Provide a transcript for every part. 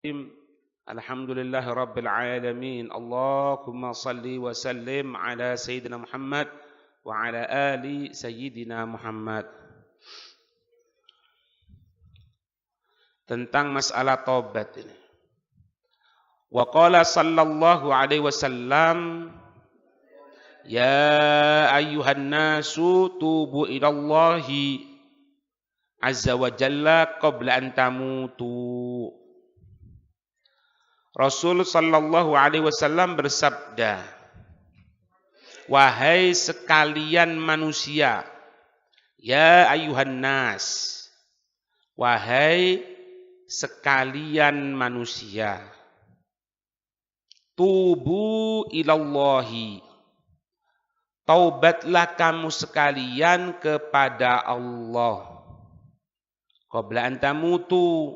Alhamdulillahi Rabbil Alamin. Allahumma salli wa sallim ala Sayyidina Muhammad wa ala ali Sayyidina Muhammad. Tentang masalah taubat ini. Wa qala sallallahu alaihi wasallam, ya ayyuhan nasu tubu ilallahi azza wa jalla qabla an tamutu. Rasul sallallahu alaihi wasallam bersabda, wahai sekalian manusia, ya ayyuhan nas, wahai sekalian manusia, tubu ilallahi, taubatlah kamu sekalian kepada Allah. Qabla an tamutu,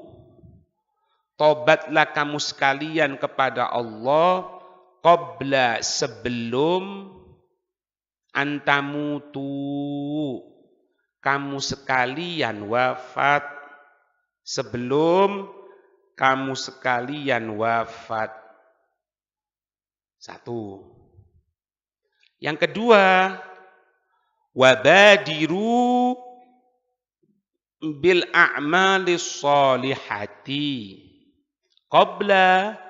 taubatlah kamu sekalian kepada Allah qabla, sebelum, antamutu, kamu sekalian wafat, sebelum kamu sekalian wafat. Satu. Yang kedua, wabadiru bil a'malis sholihati qabla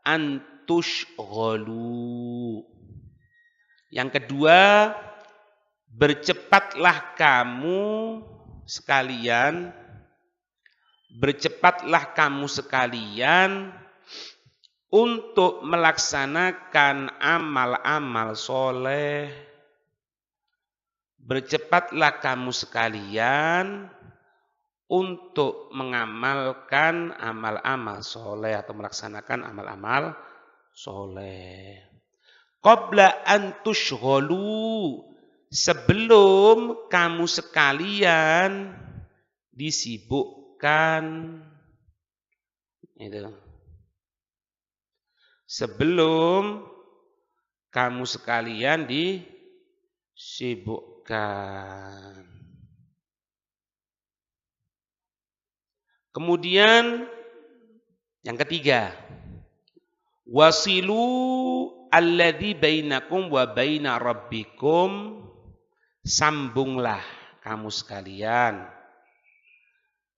an tushghalu. Yang kedua, bercepatlah kamu sekalian, bercepatlah kamu sekalian untuk melaksanakan amal-amal soleh. Bercepatlah kamu sekalian untuk mengamalkan amal-amal soleh atau melaksanakan amal-amal soleh. Qabla an tushghalu, sebelum kamu sekalian disibukkan. Itu. Sebelum kamu sekalian disibukkan. Kemudian yang ketiga, wasilu alladzi bainakum wa baina rabbikum, sambunglah kamu sekalian,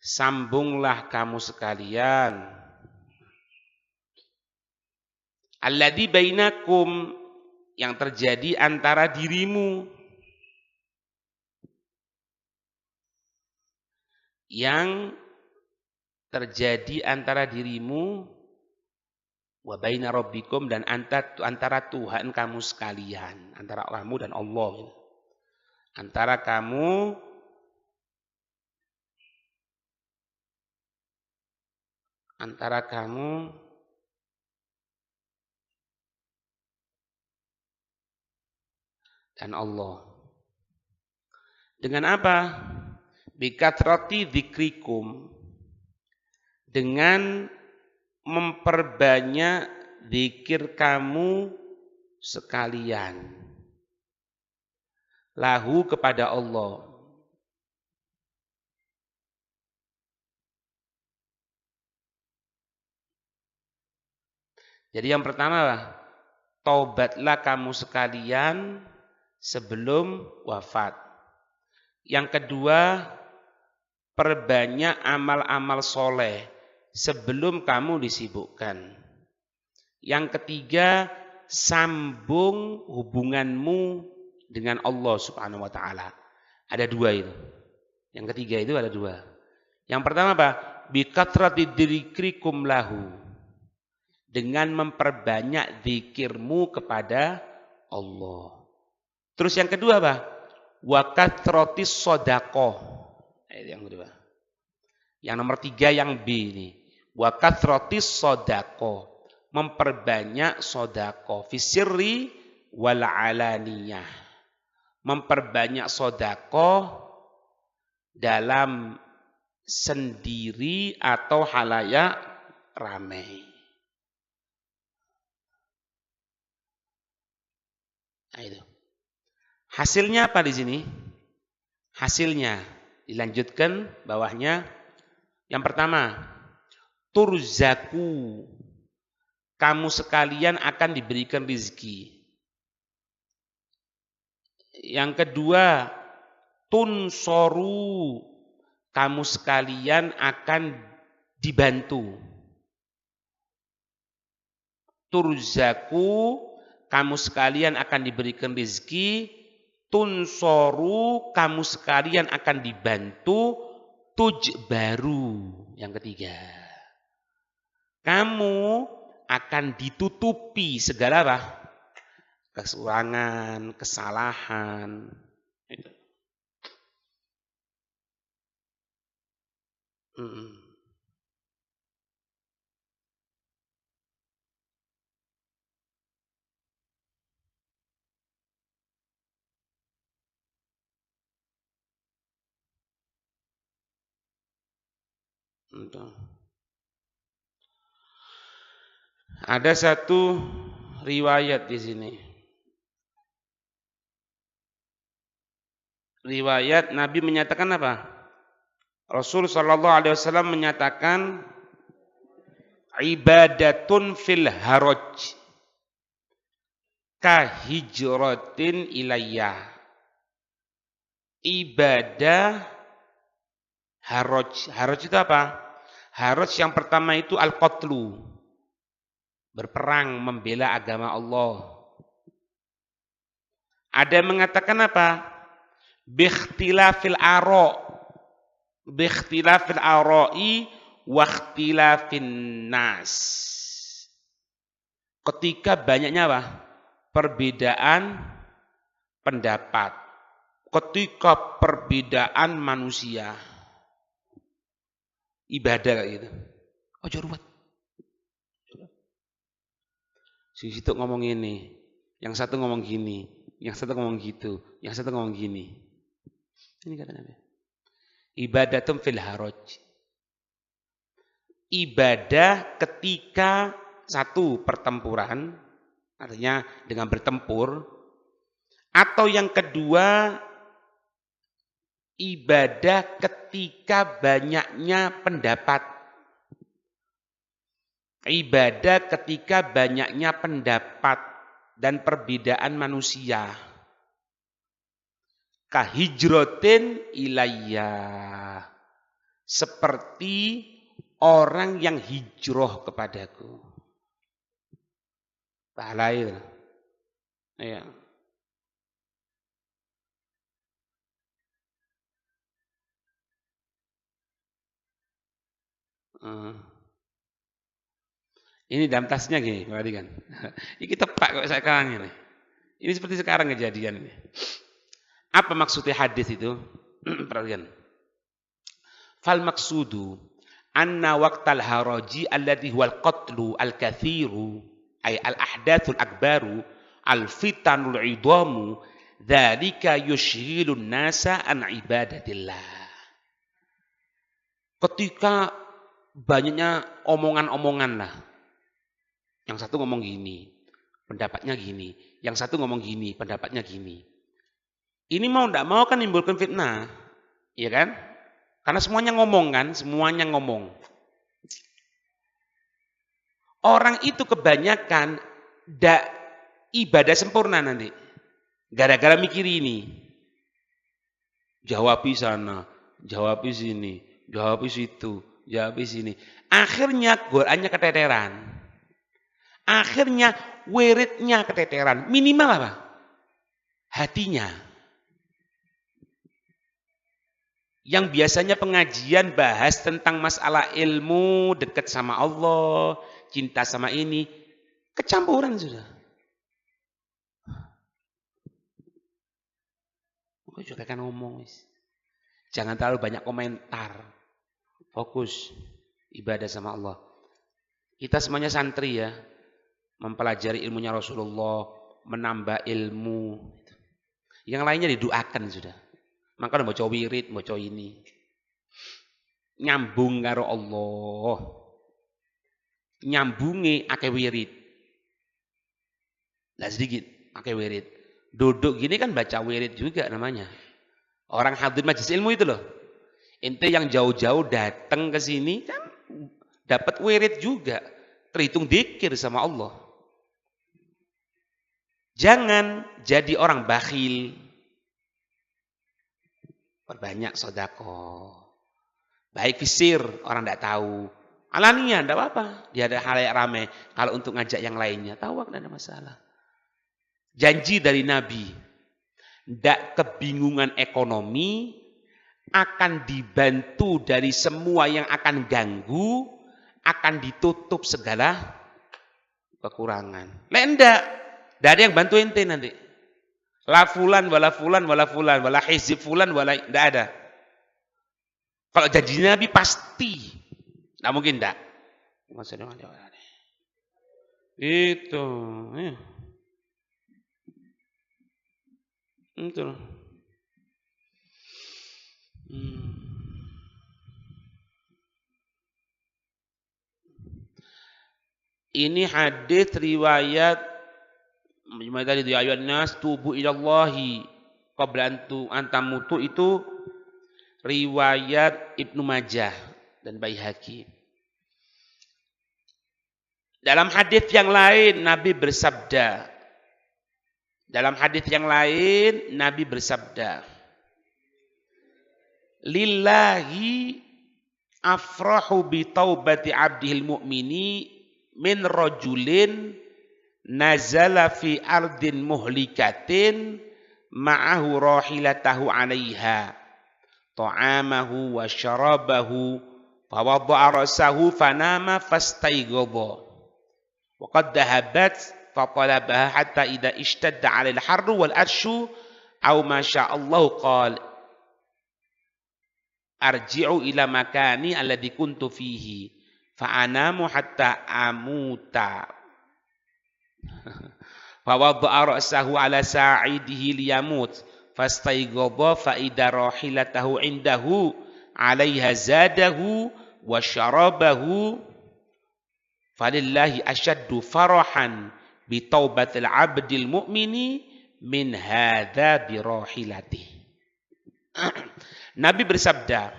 sambunglah kamu sekalian, alladzi bainakum, yang terjadi antara dirimu, yang terjadi antara dirimu, wa baina rabbikum, dan antara Tuhan kamu sekalian, antara kamu dan Allah, antara kamu dan Allah. Dengan apa? Bikatrati dzikrikum, dengan memperbanyak zikir kamu sekalian, lahu, kepada Allah. Jadi yang pertama, taubatlah kamu sekalian sebelum wafat. Yang kedua, perbanyak amal-amal soleh sebelum kamu disibukkan. Yang ketiga, sambung hubunganmu dengan Allah Subhanahu wa Ta'ala. Ada dua itu. Yang ketiga itu ada dua. Yang pertama apa? Bikatrati dzikrikum lahu, dengan memperbanyak zikirmu kepada Allah. Terus yang kedua apa? Wa kathratis shadaqah. Yang kedua. Yang nomor 3 yang B ini. Wa kathratis shadaqah, memperbanyak sedekah, fisirri wal alaniyah, memperbanyak sedekah dalam sendiri atau halayak ramai. Nah, itu. Hasilnya apa di sini? Hasilnya dilanjutkan bawahnya. Yang pertama, turzaku, kamu sekalian akan diberikan rizki. Yang kedua, tunsoru, kamu sekalian akan dibantu. Turzaku, kamu sekalian akan diberikan rizki. Tunsoru, kamu sekalian akan dibantu. Tujbaru, yang ketiga, kamu akan ditutupi segala apa? Kekurangan, kesalahan. Itu. Itu. Ada satu riwayat di sini. Riwayat Nabi menyatakan apa? Rasul sallallahu alaihi wasallam menyatakan ibadatun fil haraj kahijratin ilayya. Ibadah haraj. Haraj itu apa? Haraj yang pertama itu al-qatlu. Berperang membela agama Allah. Ada yang mengatakan apa? Bikhtilafil ara'. Bikhtilafil ara'i wa ikhtilafin nas. Ketika banyaknya apa? Perbedaan pendapat. Ketika perbedaan manusia. Ibadah kayak gitu. Ojo ruwet. Si situ ngomong ini, yang satu ngomong gini, yang satu ngomong gitu, yang satu ngomong gini. Ini kata Nabi. Ibadatum fil haraj. Ibadah ketika satu pertempuran, artinya dengan bertempur, atau yang kedua ibadah ketika banyaknya pendapat. Ibadah ketika banyaknya pendapat dan perbedaan manusia. Kahijrotin ilayya, seperti orang yang hijrah kepadaku. Lain. Ya. Ini dalam tasnya gini, perhatikan. Ini tepat kok sekarang ini. Ini seperti sekarang kejadian ini. Apa maksudnya hadis itu? Perhatikan. Fal maksudu anna waqtal haraji alladhi huwal qatlu al-kathiru ay al-ahdathul akbaru al-fitanul idamu dzalika yushghilun nasa an ibadatillah. Ketika banyaknya omongan-omongan lah. Yang satu ngomong gini, pendapatnya gini. Yang satu ngomong gini, pendapatnya gini. Ini mau tidak mau kan menimbulkan fitnah, ya kan? Karena semuanya ngomong kan, semuanya ngomong. Orang itu kebanyakan tidak ibadah sempurna nanti, gara-gara mikir ini. Jawab sana, jawab sini, jawab situ, jawab sini. Akhirnya Qur'annya keteteran. Akhirnya wiridnya keteteran. Minimal apa? Hatinya. Yang biasanya pengajian bahas tentang masalah ilmu, dekat sama Allah, cinta sama ini, kecampuran sudah. Aku juga kan ngomong, jangan terlalu banyak komentar, fokus ibadah sama Allah. Kita semuanya santri ya, mempelajari ilmunya Rasulullah, menambah ilmu. Yang lainnya didoakan sudah. Maka udah baca wirid, baca ini. Nyambung karo Allah. Nyambungi akeh wirid. Lah sedikit akeh wirid. Duduk gini kan baca wirid juga namanya. Orang hadir majelis ilmu itu loh. Ente yang jauh-jauh datang ke sini kan dapat wirid juga, terhitung dzikir sama Allah. Jangan jadi orang bakhil. Perbanyak sedekah. Baik fisir, orang tidak tahu. Alania, tidak apa-apa. Dia ada halayak ramai. Kalau untuk ngajak yang lainnya, tahu tidak ada masalah. Janji dari Nabi, tidak kebingungan ekonomi, akan dibantu dari semua yang akan ganggu, akan ditutup segala kekurangan. Tidak ada yang bantu ente nanti. La fulan, wala fulan, wala fulan, wala hizib fulan, wala, tidak ada. Kalau janji Nabi pasti. Tidak mungkin tidak. Itu. Ya. Itu. Ini hadis riwayat tadi di ayat nas tubu ilallahi qabla antamutu itu riwayat Ibnu Majah dan Baihaqi. Dalam hadis yang lain Nabi bersabda. Lillahi afrahu bi taubati abdihil mu'mini min rajulin nazala fi ardin muhlikatin ma'ahu rahilatahu 'alaiha ta'amahu wa syarabahu fa wada'a rasahu fanama fastayghadha wa qad dhahabat fa talabaha hatta idza ishtadda 'alal harru wal arshu aw ma sya'allahu qala arji'u ila makani alladhi kuntu fihi fa anamu hatta amuta fa wada'a ra'sahu 'ala sa'idihi liyamut fastayghadha fa idza rahilatahu 'indahu 'alaiha zadahu wa syarabahu falillahi asyaddu farahan bi taubatil 'abdil mu'mini min hadza bi rahilatihi. Nabi bersabda,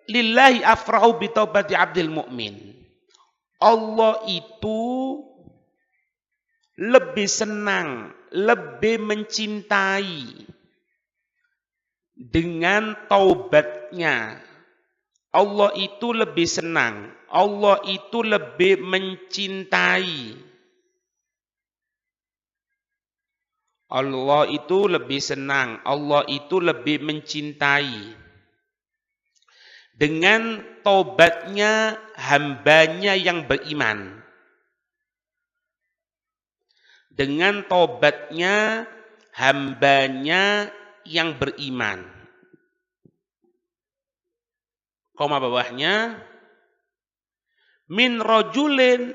lillahi afrahu bi taubati 'abdil mu'min. Allah itu lebih senang, lebih mencintai dengan taubatnya. Allah itu lebih senang, Allah itu lebih mencintai. Allah itu lebih senang, Allah itu lebih mencintai dengan taubatnya hambanya yang beriman. Dengan taubatnya hambanya yang beriman. Koma bawahnya, min rajulin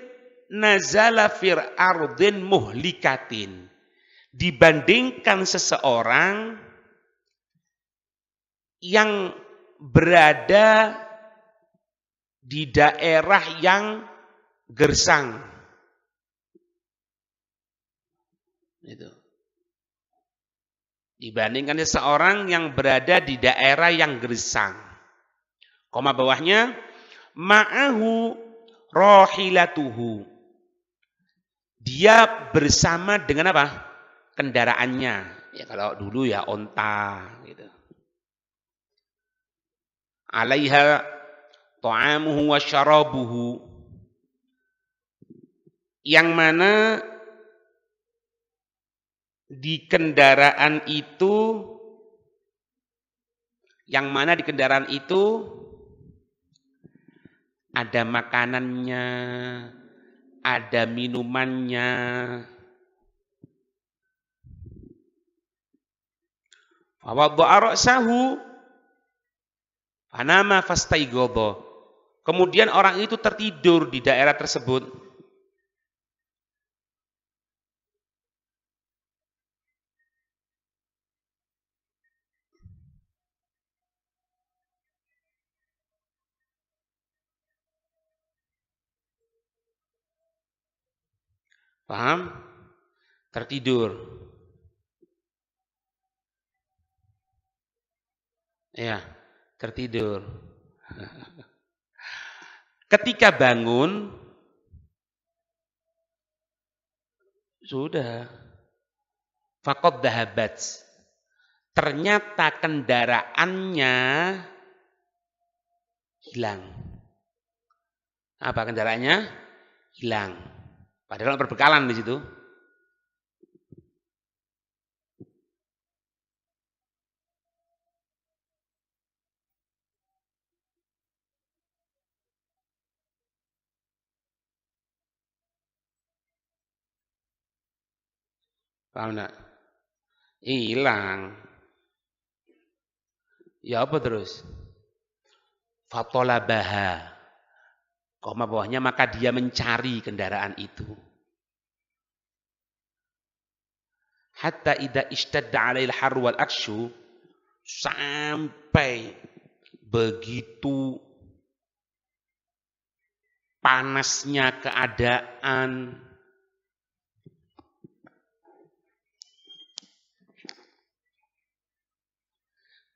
nazala fir ardin muhlikatin. Dibandingkan seseorang yang berada di daerah yang gersang. Itu. Dibandingkan seseorang yang berada di daerah yang gersang. Koma bawahnya, ma'ahu rahilatuhu. Dia bersama dengan apa? Kendaraannya. Ya kalau dulu ya onta gitu. Alaiha ta'amuhu wa syarabuhu. Yang mana di kendaraan itu ada makanannya, ada minumannya. Fa wada'a ra'sahu fanama fastayghadha. Kemudian orang itu tertidur di daerah tersebut. Paham? Tertidur. Ya, tertidur. Ketika bangun, sudah. Faqad dhahabat. Ternyata kendaraannya hilang. Apa kendaraannya? Hilang. Padahal berbekalan di situ. Paham enggak? Hilang. Ya apa terus? Fatolabaha. Koma bawahnya maka dia mencari kendaraan itu. Hatta idza ishtadda 'alail har wal akshu, sampai begitu panasnya keadaan,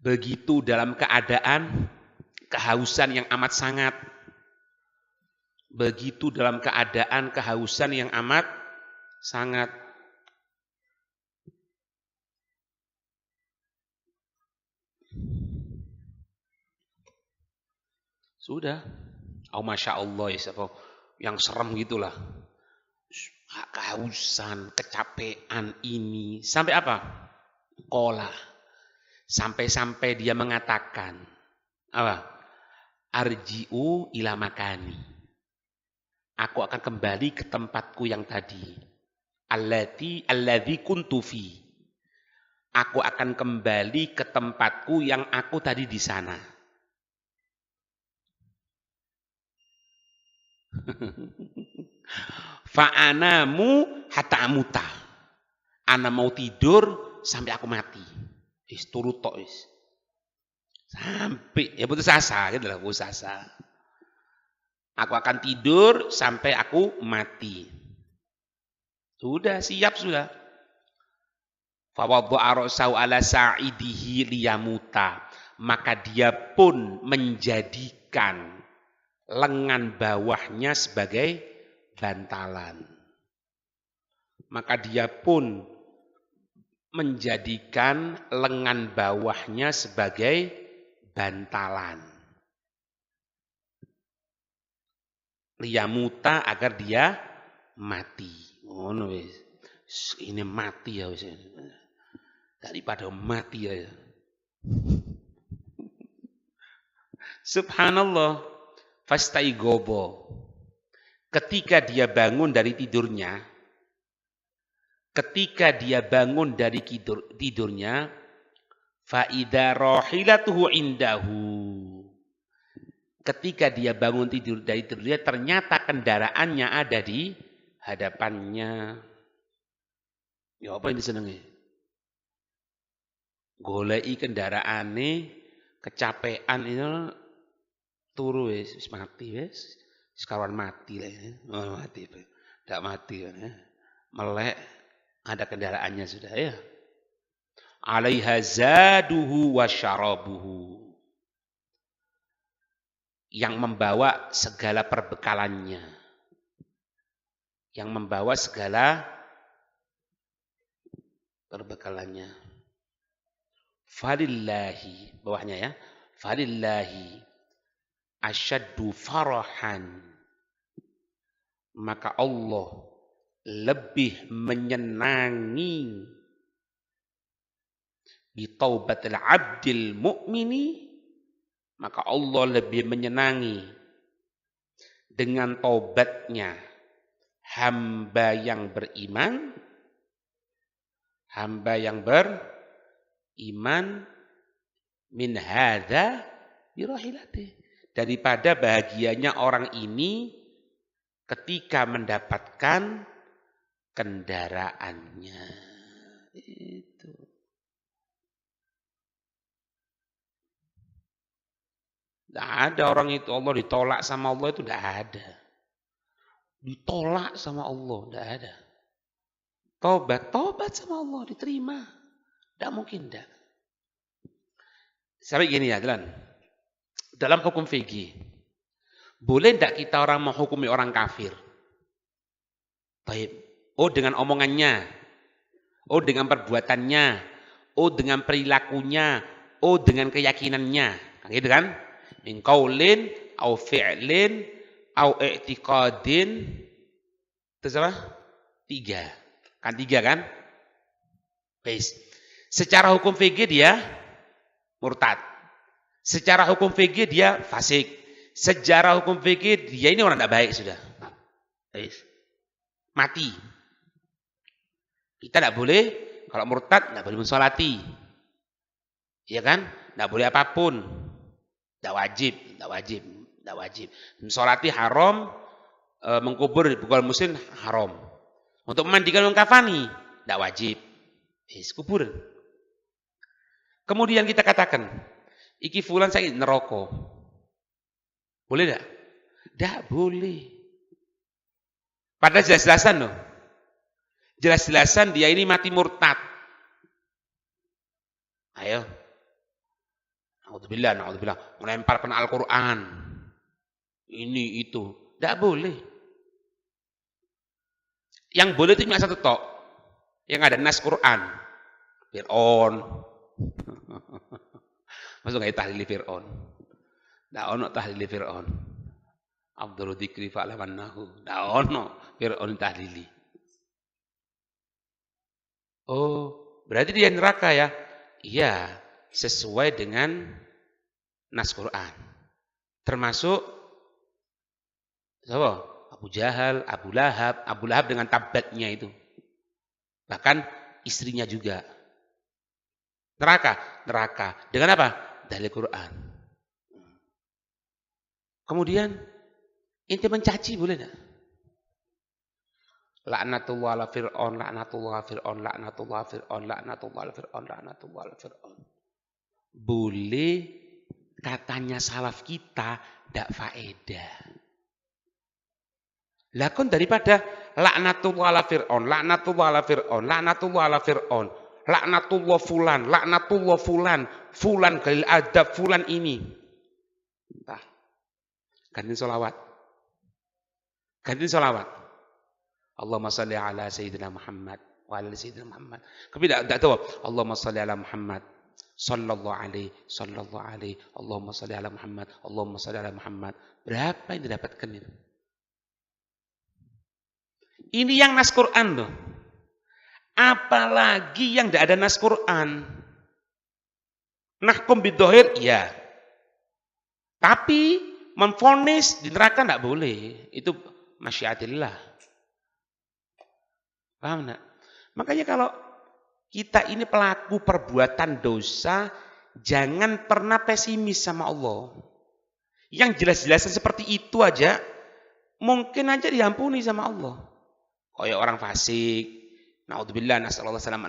begitu dalam keadaan kehausan yang amat sangat, begitu dalam keadaan kehausan yang amat sangat. Sudah. Oh Masya Allah ya, yang serem gitulah. Kehausan, kecapean ini. Sampai apa? Kola. Sampai-sampai dia mengatakan, apa? Arji'u ila makani. Aku akan kembali ke tempatku yang tadi. Alladzi kuntu fi. Aku akan kembali ke tempatku yang aku tadi di sana. Fa'anamu hatta amuta. Ana mau tidur sampai aku mati. Turut tok wis. Sampai ya putus asa gitu lah, putus asa. Aku akan tidur sampai aku mati. Sudah siap sudah. Fa wadda'a ra'sahu ala sa'idihi liyamuta. Maka dia pun menjadikan lengan bawahnya sebagai bantalan. Maka dia pun menjadikan lengan bawahnya sebagai bantalan. Liyamuta agar dia mati. Oh, no, ini mati ya wis. Daripada mati ya. Subhanallah. Fastaigobo. Ketika dia bangun dari tidurnya, faida rohilatuhu indahu. Ketika dia bangun tidur dari tidurnya, ternyata kendaraannya ada di hadapannya. Ya apa yang disenengi? Golei kendaraane, kecapean itu turu wis mati wis. Sekawan mati lah ya. Oh, mati. Tidak mati kan ya. Melek ada kendaraannya sudah ya. Alaiha zaduhu wa syarabuhu. Yang membawa segala perbekalannya. Yang membawa segala perbekalannya. Falillahi, bawahnya ya. Falillahi asyaddu farahan. Maka Allah lebih menyenangi bitaubatil abdil mu'mini. Maka Allah lebih menyenangi dengan taubatnya hamba yang beriman, min hadza birahilati, daripada bahagianya orang ini ketika mendapatkan kendaraannya. Itu. Tidak ada orang itu Allah ditolak sama Allah itu tidak ada. Ditolak sama Allah tidak ada. Tobat sama Allah diterima. Tidak mungkin tidak. Sampai gini ya, dalam hukum fikih. Boleh tidak kita orang menghukumi orang kafir? Baik. Oh dengan omongannya. Oh dengan perbuatannya. Oh dengan perilakunya. Oh dengan keyakinannya. Gitu kan? Min qaulin au fi'lin au i'tiqadin. Terus apa? 3. Kan 3 kan? Baik. Secara hukum fikih dia murtad. Secara hukum fikih dia fasik. Secara hukum fikih dia ini orang tidak baik sudah. Baik. Mati. Kita tidak boleh, kalau murtad tidak boleh mensolati. Iya kan? Tidak boleh apapun. Tidak wajib, tidak wajib, tidak wajib. Mensolati haram, mengkubur bukan muslim haram. Untuk memandikan mengkafani tidak wajib. Kubur. Kemudian kita katakan, iki fulan saya neraka. Boleh tidak? Tidak boleh. Padahal jelas-jelasan loh. Jelas-jelasan dia ini mati murtad. Ayo. Na'udzubillah, na'udzubillah. Melemparkan Al-Quran. Ini, itu. Tidak boleh. Yang boleh itu cuma satu tok. Yang ada nas Quran. Fir'aun. Masuk nggak tahlil Fir'aun. Tidak ono tahlil Fir'aun. Abdul dzikri fa'lamannahu. Tidak ono Fir'aun tahlili. Oh, berarti dia neraka ya? Iya, sesuai dengan nas Quran. Termasuk siapa? Abu Jahal, Abu Lahab dengan tabatnya itu. Bahkan istrinya juga. Neraka. Dengan apa? Dalil Quran. Kemudian inti mencaci boleh enggak? Laknatullah ala Fir'aun, laknatullah Fir'aun, laknatullah Fir'aun, laknatullah Fir'aun, laknatullah Fir'aun. Boleh, katanya salaf kita tidak faedah. Lakon daripada laknatullah ala Fir'aun, laknatullah ala Fir'aun, laknatullah ala Fir'aun, laknatullah fulan, fulan galil adab, fulan ini. Entah. Ganti solawat. Allahumma salli ala Sayyidina Muhammad wa ala Sayyidina Muhammad. Tapi tidak tahu. Allahumma salli ala Muhammad sallallahu alaihi. Allahumma salli ala Muhammad. Allahumma salli ala Muhammad. Berapa yang didapatkan itu? Ini yang nas Quran loh. Apalagi yang tidak ada nas Quran. Nahkum bidzohir, iya. Tapi memvonis di neraka tidak boleh. Itu masyiatillah. Paham enggak? Makanya kalau kita ini pelaku perbuatan dosa, jangan pernah pesimis sama Allah. Yang jelas-jelasan seperti itu aja, mungkin aja diampuni sama Allah. Kayak orang fasik, na'udzubillah, nasallallahu alaihi wasallam,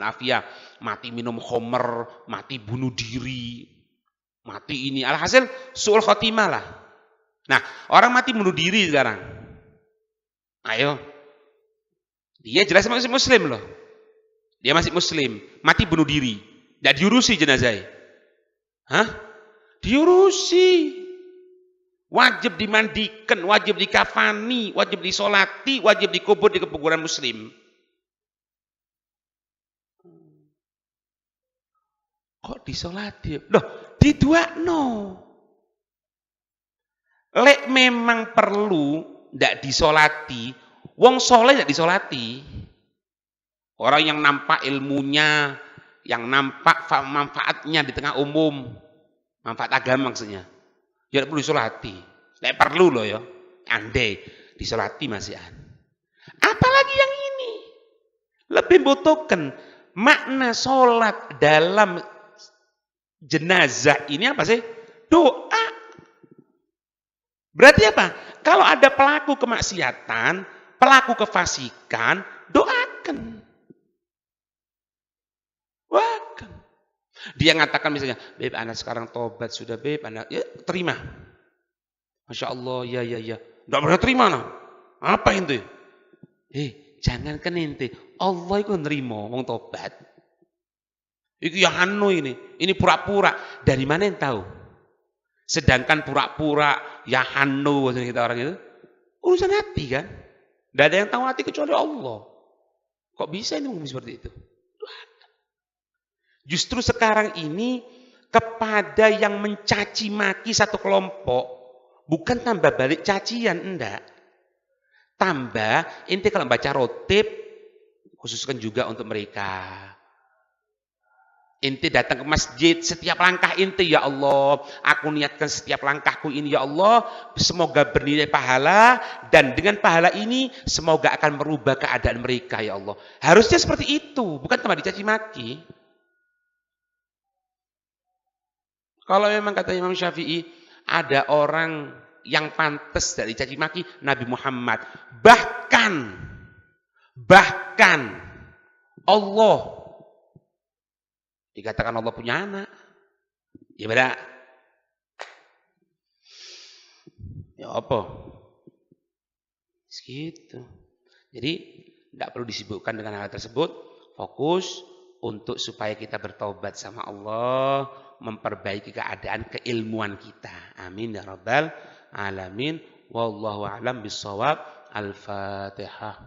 mati minum khamr, mati bunuh diri, mati ini. Alhasil su'ul khotimah lah. Nah, orang mati bunuh diri sekarang. Ayo. Dia jelas masih muslim loh. Dia masih muslim, mati bunuh diri. Tidak diurusi jenazahnya. Hah? Diurusi. Wajib dimandikan, wajib dikafani, wajib disolati, wajib dikubur di kuburan muslim. Kok disolati? Loh, diduakno. Lek memang perlu tidak disolati. Wong soleh tidak disolati. Orang yang nampak ilmunya, yang nampak manfaatnya di tengah umum, manfaat agama maksudnya, ya tidak perlu disolati. Tidak perlu loh ya, andai disolati masih an. Apalagi yang ini, lebih butuhkan makna sholat dalam jenazah ini apa sih? Doa. Berarti apa? Kalau ada pelaku kemaksiatan, pelaku kefasikan, doakan. Dia ngatakan misalnya, beb, anak sekarang tobat sudah, beb, anak, ya terima. Masya Allah, ya. Tidak pernah terima, nah. Apa itu? Jangankan ente, Allah itu nerima, wong tobat. Itu yang anu ini pura-pura. Dari mana yang tahu? Sedangkan pura-pura ya hanu kita orang itu urusan hati kan. Tidak ada yang tahu hati kecuali Allah. Kok bisa ini ngomong seperti itu? Justru sekarang ini kepada yang mencaci maki satu kelompok bukan tambah balik cacian, enggak. Tambah inti kalau baca rotib khususkan juga untuk mereka. Inti datang ke masjid, setiap langkah inti, ya Allah, aku niatkan setiap langkahku ini, ya Allah, semoga bernilai pahala, dan dengan pahala ini, semoga akan merubah keadaan mereka, ya Allah. Harusnya seperti itu, bukan tambah dicaci maki. Kalau memang kata Imam Syafi'i, ada orang yang pantas dari caci maki, Nabi Muhammad. Bahkan, Allah, dikatakan Allah punya anak. Ya beda. Ya apa? Segitu. Jadi tidak perlu disibukkan dengan hal tersebut. Fokus untuk supaya kita bertobat sama Allah, memperbaiki keadaan keilmuan kita. Amin ya rabbal alamin. Wallahu a'lam bissawab. Al-Fatihah.